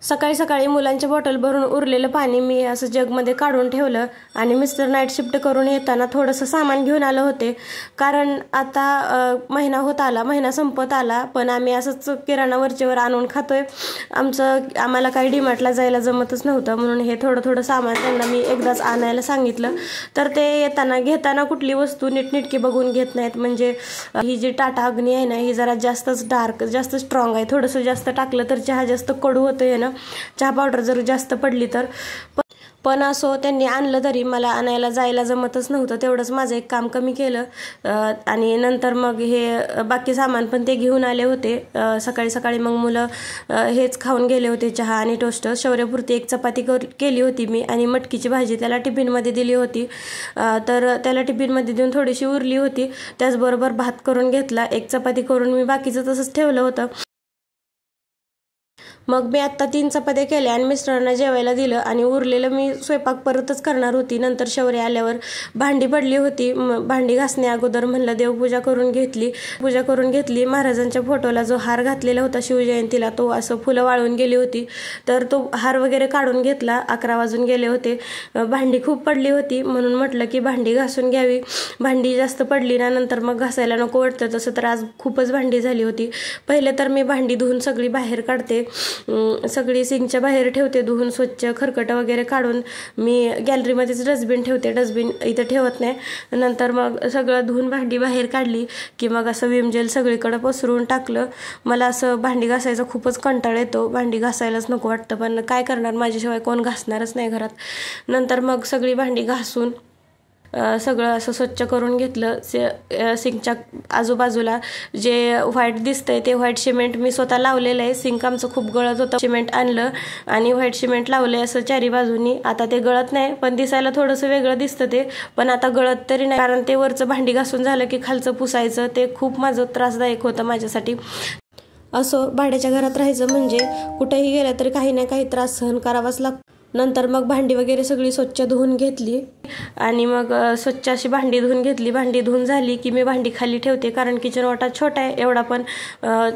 सकाळी सकाळी मुलांच्या बॉटल भरून उरलेलं पाणी मी असं जगमध्ये काढून ठेवलं आणि मिस्टर नाईट शिफ्ट करून येताना थोडंसं सामान घेऊन आले होते. कारण आता महिना संपत आला, पण आम्ही असंच किराणा वरचेवर आणून खातोय. आम्हाला काही डीमार्टला जायला जमतच नव्हतं, म्हणून हे थोडं सामान त्यांना मी एकदाच आणायला सांगितलं. तर ते घेताना कुठली वस्तू नीटनेटकी बघून घेत नाहीत. म्हणजे ही जी टाटा अग्नी आहे ना, ही जरा जास्तच डार्क, जास्त स्ट्रॉंग आहे. थोडंसं जास्त टाकलं तर चहा जास्त कडू होतोय ना, चहा पावडर जर जास्त पडली तर. पण असो, त्यांनी आणलं तरी मला आणायला जायला जमतच नव्हतं. तेवढंच माझं एक काम कमी केलं. आणि नंतर मग हे बाकी सामान पण ते घेऊन आले होते. सकाळी सकाळी मग मुलं हेच खाऊन गेले होते, चहा आणि टोस्ट. शौर्यपुरती एक चपाती केली होती मी आणि मटकीची भाजी त्याला टिफिनमध्ये दिली होती. तर त्याला टिफिनमध्ये देऊन थोडीशी उरली होती. त्याचबरोबर भात करून घेतला. एक चपाती करून मी बाकीचं तसंच ठेवलं होतं. मग मी आत्ता 3 चपात्या केल्या आणि मिस्टरांना जेवायला दिलं आणि उरलेलं मी स्वयंपाक परतच करणार होती. नंतर शौर्य आल्यावर भांडी पडली होती. भांडी घासण्या अगोदर म्हणलं देवपूजा करून घेतली. महाराजांच्या फोटोला जो हार घातलेला होता शिवजयंतीला, तो असं फुलं वाळून गेली होती, तर तो हार वगैरे काढून घेतला. 11 वाजून गेले होते. भांडी खूप पडली होती, म्हणून म्हटलं की भांडी घासून घ्यावी. भांडी जास्त पडली ना, नंतर मग घासायला नको वाटतं. तसं तर आज खूपच भांडी झाली होती. पहिले तर मी भांडी धुवून सगळी बाहेर काढते, सगळी सिंकच्या बाहेर ठेवते धुवून स्वच्छ. खरकट वगैरे काढून मी गॅलरीमध्येच डस्टबिन ठेवते, डस्टबिन इथं ठेवत नाही. नंतर मग सगळं धुवून भांडी बाहेर काढली की मग असं विम जेल सगळीकडे पसरून टाकलं. मला असं भांडी घासायचा खूपच कंटाळा येतो, भांडी घासायलाच नको वाटतं, पण काय करणार, माझ्याशिवाय कोण घासणारच नाही घरात. नंतर मग सगळी भांडी घासून सगळं असं स्वच्छ करून घेतलं. सिंकच्या आजूबाजूला जे व्हाईट दिसतंय ते व्हाईट सिमेंट मी स्वतः लावलेलं आहे. सिंक आमचं खूप गळत होतं, सिमेंट आणलं आणि व्हाईट सिमेंट लावलंय असं चारी बाजूनी. आता ते गळत नाही, पण दिसायला थोडंसं वेगळं दिसतं ते, पण आता गळत तरी नाही. कारण ते वरचं भांडी घासून झालं की खालचं पुसायचं, ते खूप माझं त्रासदायक होतं माझ्यासाठी. असं भाड्याच्या घरात राहायचं म्हणजे कुठेही गेलं तरी काही ना काही त्रास सहन करावाच लागतो. नंतर मग भांडी वगैरे सगळी स्वच्छ धुवून घेतली आणि मग स्वच्छ अशी भांडी धुवून घेतली. भांडी धुवून झाली की मी भांडी खाली ठेवते, कारण किचन ओटा छोटा आहे, एवढा पण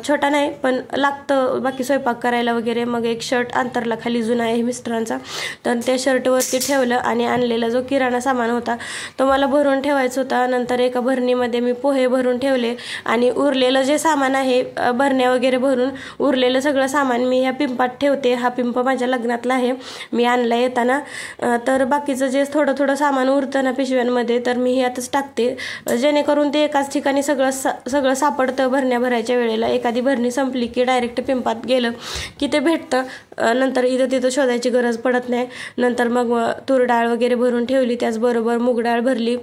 छोटा नाही, पण लागतं बाकी स्वयंपाक करायला वगैरे. मग एक शर्ट अंतरला खाली जुना आहे मिस्टरांचा, तर त्या शर्टवरती ठेवलं आणि आणलेला जो किराणा सामान होता तो मला भरून ठेवायचा होता. नंतर एका भरणीमध्ये मी पोहे भरून ठेवले आणि उरलेलं जे सामान आहे, भरण्या वगैरे भरून उरलेलं सगळं सामान मी ह्या पिंपात ठेवते. हा पिंप माझ्या लग्नातला आहे, मी आणला येताना. तर बाकीचं जे थोडं सामान उरतं ना पिशव्यांमध्ये, तर मी ह्यातच टाकते, जेणेकरून ते एकाच ठिकाणी सगळं सापडतं. भरण्या भरायच्या वेळेला एखादी भरणी संपली की डायरेक्ट पिंपात गेलं की ते भेटतं. नंतर इथं तिथं शोधायची गरज पडत नाही. नंतर मग तूर डाळ वगैरे भरून ठेवली, त्याचबरोबर मूग डाळ भरली.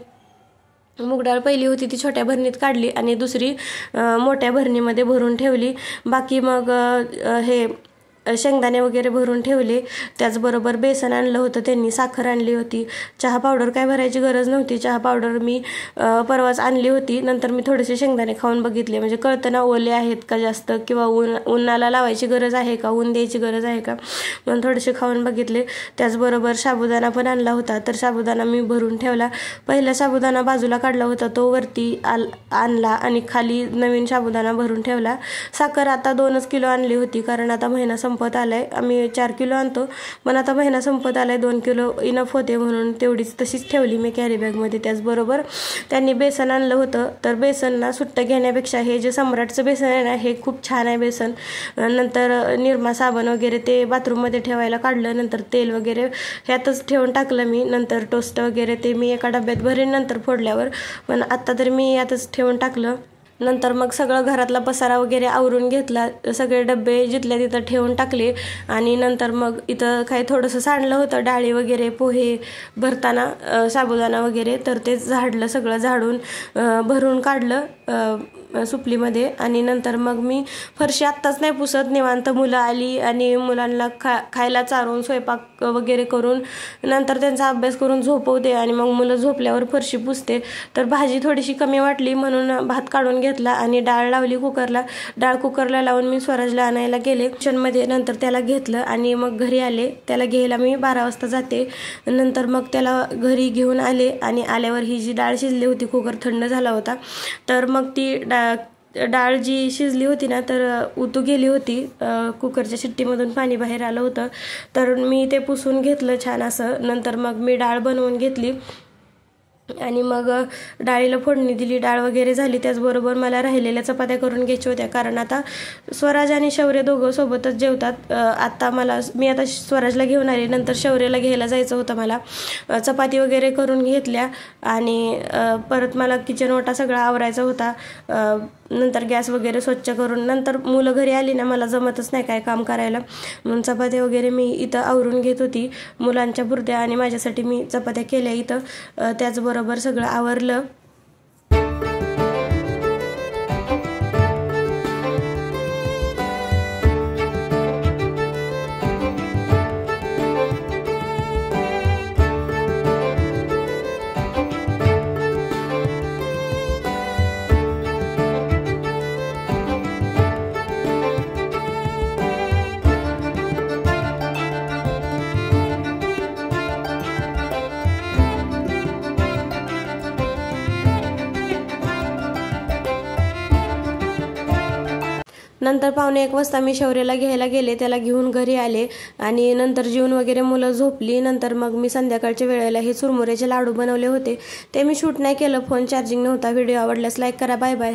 मूग डाळ पहिली होती ती छोट्या भरणीत काढली आणि दुसरी मोठ्या भरणीमध्ये भरून ठेवली. बाकी मग हे शेंगदाणे वगैरे भरून ठेवले. त्याचबरोबर बेसन आणलं होतं त्यांनी, साखर आणली होती. चहा पावडर काय भरायची गरज नव्हती, चहा पावडर मी परवाच आणली होती. नंतर मी थोडेसे शेंगदाणे खाऊन बघितले, म्हणजे कळतं ना ओले आहेत का जास्त, किंवा उन्हाला लावायची गरज आहे का, ऊन द्यायची गरज आहे का, म्हणून थोडेसे खाऊन बघितले. त्याचबरोबर साबुदाणा पण आणला होता, तर साबुदाणा मी भरून ठेवला. पहिला साबुदाणा बाजूला काढला होता, तो वरती आणला आणि खाली नवीन साबुदाणा भरून ठेवला. साखर आता 2 किलो आणली होती, कारण आता महिना संपत आलाय. आम्ही 4 किलो आणतो, पण आता महिना संपत आलाय, 2 किलो इनफ होते, म्हणून तेवढीच तशीच ठेवली मी कॅरी बॅगमध्ये. त्याचबरोबर त्यांनी बेसन आणलं होतं, तर बेसन ना सुट्ट घेण्यापेक्षा हे जे सम्राटचं बेसन आहे ना, हे खूप छान आहे बेसन. नंतर निरमा साबण वगैरे ते बाथरूममध्ये ठेवायला काढलं. नंतर तेल वगैरे ह्यातच ठेवून टाकलं मी. नंतर टोस्ट वगैरे ते मी एका डब्यात भरेन नंतर फोडल्यावर, पण आत्ता तर मी यातच ठेवून टाकलं. नंतर मग सगळं घरातला पसारा वगैरे आवरून घेतला, सगळे डबे जिथल्या तिथं ठेवून टाकले. आणि नंतर मग इथं काही थोडंसं सांडलं होतं, डाळी वगैरे पोहे भरताना, साबुदाणा वगैरे, तर ते झाडलं, सगळं झाडून भरून काढलं सुपलीमध्ये. आणि नंतर मग मी फरशी आत्ताच नाही पुसत, निवांत मुलं आली आणि मुलांना खायला चारून स्वयंपाक वगैरे करून नंतर त्यांचा अभ्यास करून झोपवते आणि मग मुलं झोपल्यावर फरशी पुसते. तर भाजी थोडीशी कमी वाटली म्हणून भात काढून घेतला आणि डाळ लावली कुकरला. डाळ कुकरला लावून मी स्वराजला आणायला गेले किचनमध्ये. नंतर त्याला घेतलं आणि मग घरी आले. त्याला घ्यायला मी 12 वाजता जाते. नंतर मग त्याला घरी घेऊन आले आणि आल्यावर ही जी डाळ शिजली होती, कुकर थंड झाला होता, तर मग ती डाळ जी शिजली होती ना तर उतू गेली होती, कुकरच्या शिट्टीमधून पाणी बाहेर आलं होतं. तर मी ते पुसून घेतलं छान असं. नंतर मग मी डाळ बनवून घेतली आणि मग डाळीला फोडणी दिली. डाळ वगैरे झाली. त्याचबरोबर मला राहिलेल्या चपात्या करून घ्यायच्या होत्या, कारण आता स्वराज आणि शौर्य दोघं सोबतच जेवतात. मी आता स्वराजला घेऊन आले, नंतर शौर्यला घ्यायला जायचं होतं मला. चपाती वगैरे करून घेतल्या आणि परत मला किचन ओटा सगळा आवरायचा होता. नंतर गॅस वगैरे स्वच्छ करून, नंतर मुलं घरी आली ना मला जमतच नाही काय काम करायला, म्हणून चपात्या वगैरे मी इथं आवरून घेत होती. मुलांच्या पुरत्या आणि माझ्यासाठी मी चपात्या केल्या इथं. त्याचबरोबर सगळं आवरलं. नंतर 1:45 वाजता मी शौर्याला घ्यायला गेले, त्याला घेऊन घरी आले आणि नंतर जेवून वगैरे मुलं झोपली. नंतर मग मी संध्याकाळच्या वेळेला हे चुरमुऱ्याचे लाडू बनवले होते. ते मी शूट नाही केलं, फोन चार्जिंग नव्हता. व्हिडिओ आवडल्यास लाईक करा. Bye bye.